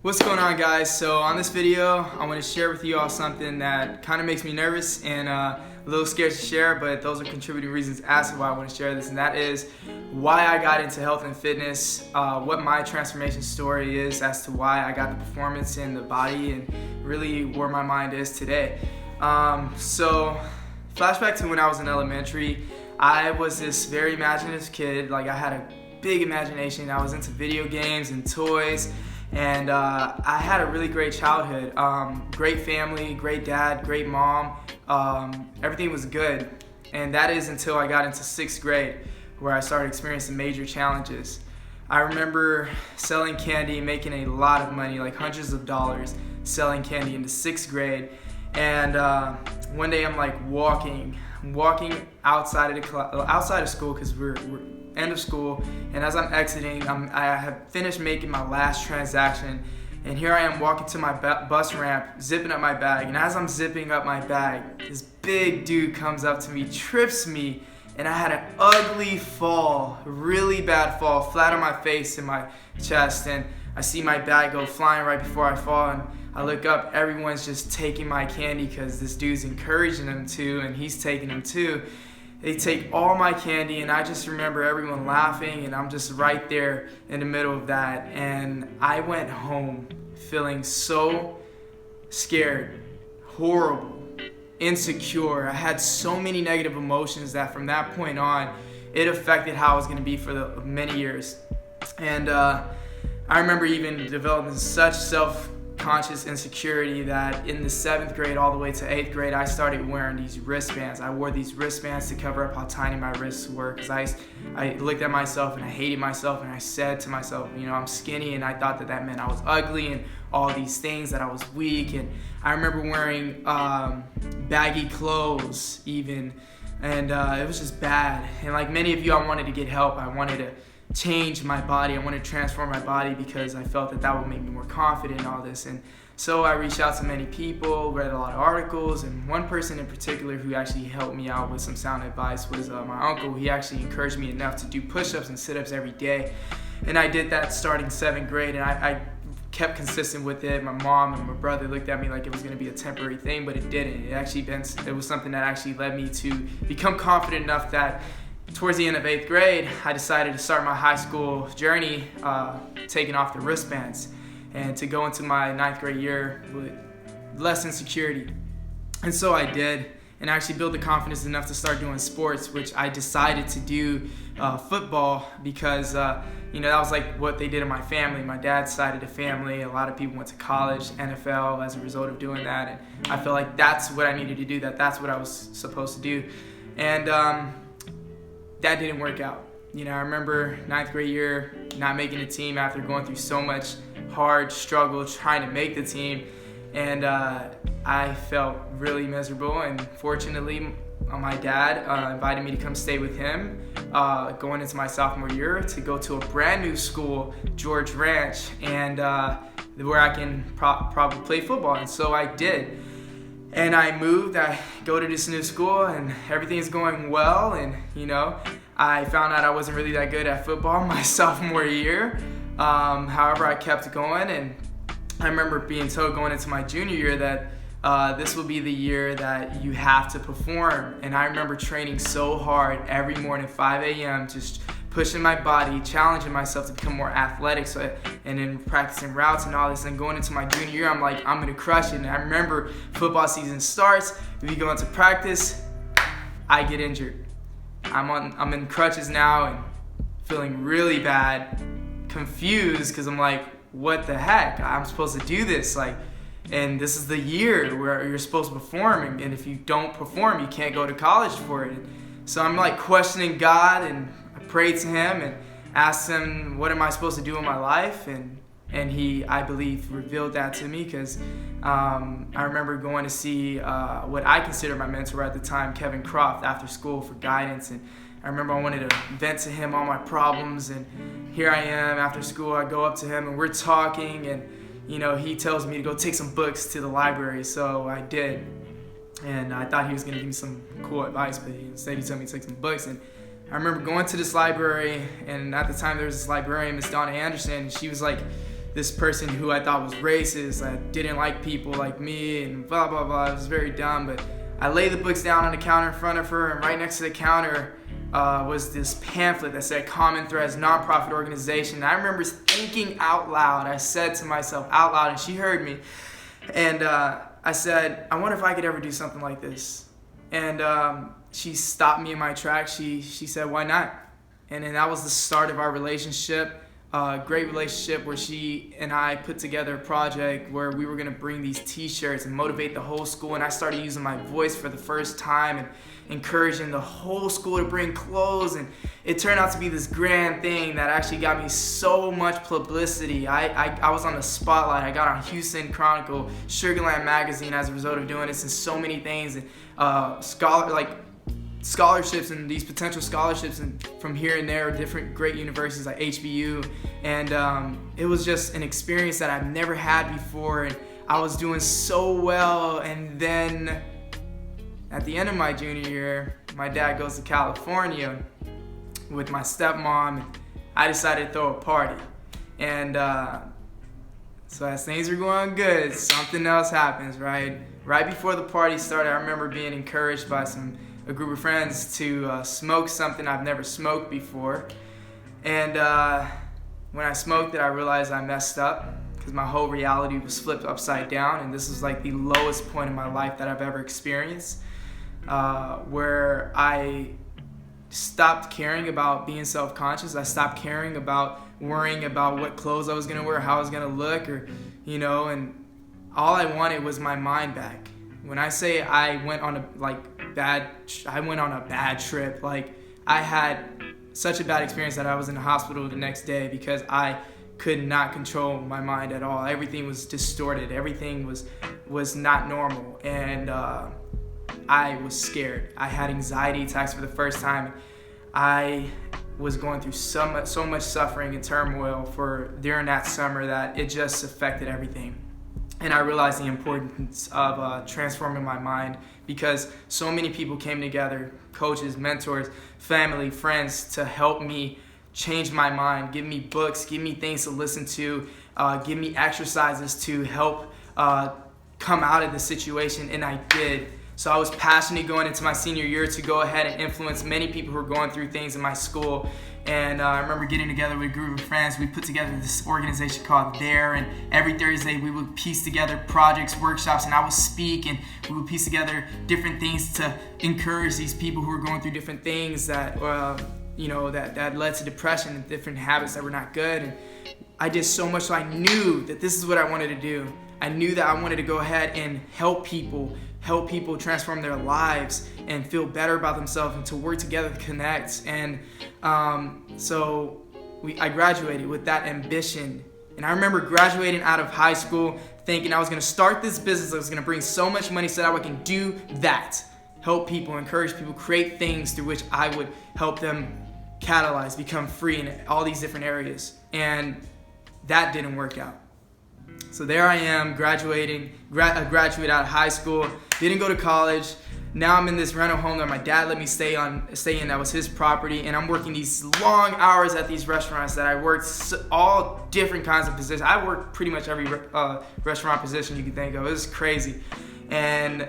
What's going on, guys? So on this video I want to share with you all something that kind of makes me nervous and a little scared to share, but those are contributing reasons as to why I want to share this, and that is why I got into health and fitness, what my transformation story is as to why I got the performance in the body and really where my mind is today. So flashback to when I was in elementary. I was this very imaginative kid. Like, I had a big imagination. I was into video games and toys. And I had a really great childhood. Great family, great dad, great mom. Everything was good. And that is until I got into 6th grade, where I started experiencing major challenges. I remember selling candy, making a lot of money, like hundreds of dollars, selling candy into 6th grade. And one day I'm like walking outside of school, because we're end of school, and as I'm exiting, I have finished making my last transaction, and here I am walking to my bus ramp, zipping up my bag. And as I'm zipping up my bag, this big dude comes up to me, trips me, and I had an ugly fall, really bad fall, flat on my face and my chest, and I see my bag go flying right before I fall, and I look up, everyone's just taking my candy because this dude's encouraging them to, and he's taking them too. They take all my candy, and I just remember everyone laughing, and I'm just right there in the middle of that. And I went home feeling so scared, horrible, insecure. I had so many negative emotions that from that point on, it affected how I was going to be for the many years. And I remember even developing such self-conscious insecurity that in the 7th grade all the way to 8th grade, I started wearing these wristbands. I wore these wristbands to cover up how tiny my wrists were, because I looked at myself and I hated myself, and I said to myself, I'm skinny, and I thought that meant I was ugly and all these things, that I was weak. And I remember wearing baggy clothes even, and it was just bad. And like many of you, I wanted to get help. I wanted to change my body. I wanted to transform my body because I felt that would make me more confident in all this. And so I reached out to many people, read a lot of articles, and one person in particular who actually helped me out with some sound advice was my uncle. He actually encouraged me enough to do push-ups and sit-ups every day, and I did that starting 7th grade, and I kept consistent with it. My mom and my brother looked at me like it was going to be a temporary thing, but it didn't. It was something that actually led me to become confident enough that towards the end of 8th grade, I decided to start my high school journey, taking off the wristbands, and to go into my 9th grade year with less insecurity. And so I did, and I actually built the confidence enough to start doing sports, which I decided to do football because that was like what they did in my family. My dad's side of the family, a lot of people went to college, NFL, as a result of doing that, and I felt like that's what I needed to do, that's what I was supposed to do. And that didn't work out. I remember 9th grade year not making the team after going through so much hard struggle trying to make the team, and I felt really miserable. And fortunately, my dad invited me to come stay with him going into my sophomore year to go to a brand new school, George Ranch, and where I can probably play football. And so I did. And I moved, I go to this new school, and everything's going well, and I found out I wasn't really that good at football my sophomore year. However, I kept going, and I remember being told going into my junior year that this will be the year that you have to perform. And I remember training so hard every morning, 5 a.m., just pushing my body, challenging myself to become more athletic, and then practicing routes and all this. And going into my junior year, I'm like, I'm gonna crush it. And I remember football season starts, we go into practice, I get injured. I'm in crutches now and feeling really bad, confused, because I'm like, what the heck? I'm supposed to do this, and this is the year where you're supposed to perform, and if you don't perform, you can't go to college for it. So I'm like questioning God, and I prayed to him and asked him, what am I supposed to do in my life? And he, I believe, revealed that to me, because I remember going to see what I consider my mentor at the time, Kevin Croft, after school for guidance. And I remember I wanted to vent to him all my problems, and here I am after school. I go up to him and we're talking, and he tells me to go take some books to the library. So I did, and I thought he was going to give me some cool advice, but instead he told me to take some books. And I remember going to this library, and at the time there was this librarian, Miss Donna Anderson, and she was like, this person who I thought was racist, that didn't like people like me, and blah, blah, blah. It was very dumb, but I laid the books down on the counter in front of her, and right next to the counter was this pamphlet that said Common Threads Nonprofit Organization. And I remember thinking out loud, I said to myself out loud, and she heard me, and I said, I wonder if I could ever do something like this. And she stopped me in my tracks. She said, why not? And then that was the start of our relationship. Great relationship where she and I put together a project where we were going to bring these t-shirts and motivate the whole school, and I started using my voice for the first time and encouraging the whole school to bring clothes, and it turned out to be this grand thing that actually got me so much publicity. I was on the spotlight. I got on Houston Chronicle, Sugarland Magazine as a result of doing this, and so many things, and scholarships and these potential scholarships and from here and there, different great universities like HBU, and it was just an experience that I've never had before, and I was doing so well. And then at the end of my junior year, my dad goes to California with my stepmom, and I decided to throw a party. And so as things are going good, something else happens, right? Right before the party started, I remember being encouraged by a group of friends to smoke something I've never smoked before. And when I smoked it, I realized I messed up because my whole reality was flipped upside down, and this was like the lowest point in my life that I've ever experienced, where I stopped caring about being self-conscious. I stopped caring about worrying about what clothes I was gonna wear, how I was gonna look, or and all I wanted was my mind back. When I say I went on a bad trip. Like, I had such a bad experience that I was in the hospital the next day because I could not control my mind at all. Everything was distorted. Everything was not normal, and I was scared. I had anxiety attacks for the first time. I was going through so much suffering and turmoil during that summer that it just affected everything. And I realized the importance of transforming my mind, because so many people came together, coaches, mentors, family, friends, to help me change my mind, give me books, give me things to listen to, give me exercises to help come out of the situation, and I did. So I was passionate going into my senior year to go ahead and influence many people who were going through things in my school. And I remember getting together with a group of friends. We put together this organization called There, and every Thursday we would piece together projects, workshops, and I would speak, and we would piece together different things to encourage these people who were going through different things that that led to depression and different habits that were not good. And I did so much, so I knew that this is what I wanted to do. I knew that I wanted to go ahead and help people transform their lives and feel better about themselves, and to work together to connect. And so I graduated with that ambition. And I remember graduating out of high school thinking I was going to start this business that was going to bring so much money so that I can do that. Help people, encourage people, create things through which I would help them catalyze, become free in all these different areas. And that didn't work out. So there I am, graduate out of high school, didn't go to college. Now I'm in this rental home that my dad let me stay in. That was his property, and I'm working these long hours at these restaurants that I worked all different kinds of positions. I worked pretty much every restaurant position you could think of. It was crazy. And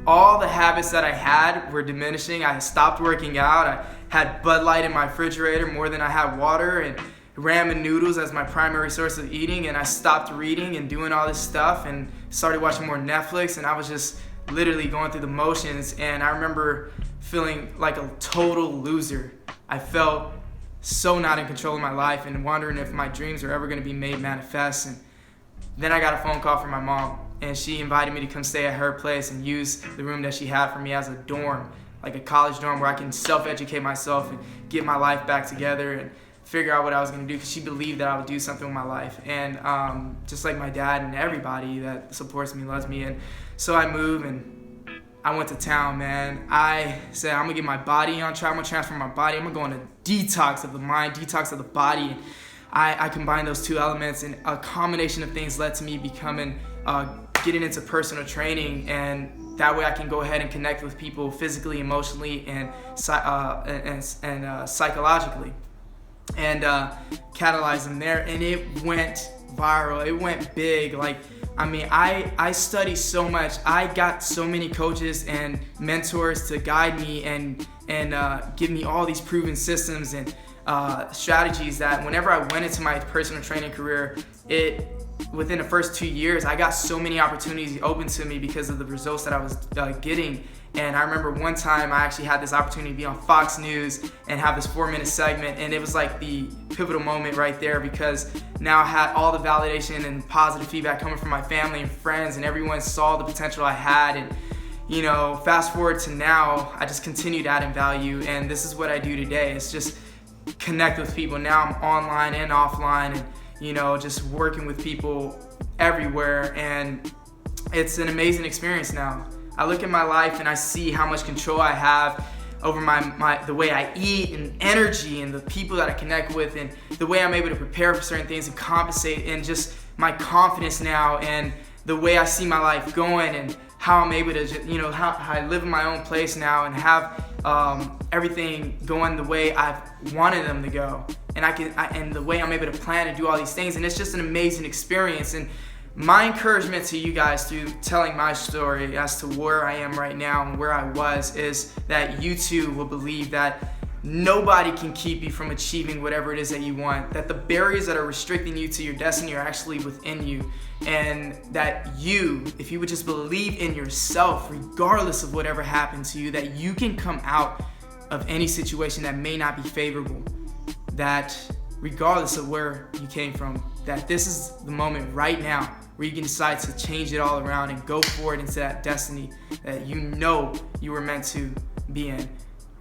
all the habits that I had were diminishing. I stopped working out. I had Bud Light in my refrigerator more than I had water, and ramen noodles as my primary source of eating. And I stopped reading and doing all this stuff and started watching more Netflix, and I was just literally going through the motions. And I remember feeling like a total loser. I felt so not in control of my life and wondering if my dreams were ever going to be made manifest. And then I got a phone call from my mom, and she invited me to come stay at her place and use the room that she had for me as a dorm, like a college dorm where I can self-educate myself and get my life back together and figure out what I was going to do, because she believed that I would do something with my life. And just like my dad and everybody that supports me, loves me. And so I moved, and I went to town, man. I said, I'm going to get my body on track. I'm going to transform my body. I'm going to go on a detox of the mind, detox of the body. And I combined those two elements, and a combination of things led to me becoming, getting into personal training. And that way I can go ahead and connect with people physically, emotionally, and psychologically, and catalyze them there. And it went viral. It went big. Like, I mean, I study so much. I got so many coaches and mentors to guide me and give me all these proven systems and strategies that whenever I went into my personal training career, within the first 2 years, I got so many opportunities open to me because of the results that I was getting. And I remember one time I actually had this opportunity to be on Fox News and have this 4-minute segment, and it was like the pivotal moment right there, because now I had all the validation and positive feedback coming from my family and friends, and everyone saw the potential I had. And you know, fast forward to now, I just continued adding value, and this is what I do today. It's just connect with people. Now I'm online and offline, and you know, just working with people everywhere, and it's an amazing experience now. I look at my life and I see how much control I have over the way I eat and energy and the people that I connect with and the way I'm able to prepare for certain things and compensate, and just my confidence now and the way I see my life going and how I'm able to, you know, how I live in my own place now and have everything going the way I've wanted them to go, and and the way I'm able to plan and do all these things, and it's just an amazing experience. And my encouragement to you guys through telling my story as to where I am right now and where I was is that you too will believe that nobody can keep you from achieving whatever it is that you want, that the barriers that are restricting you to your destiny are actually within you, and that you, if you would just believe in yourself, regardless of whatever happens to you, that you can come out of any situation that may not be favorable, that regardless of where you came from, that this is the moment right now where you can decide to change it all around and go forward into that destiny that you know you were meant to be in.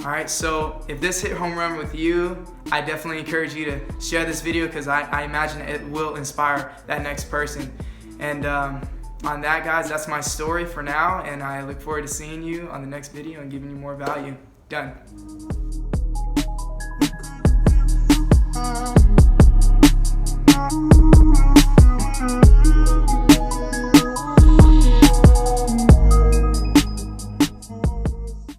All right, so if this hit home run with you, I definitely encourage you to share this video, because I imagine it will inspire that next person. And on that, guys, that's my story for now, and I look forward to seeing you on the next video and giving you more value. Done.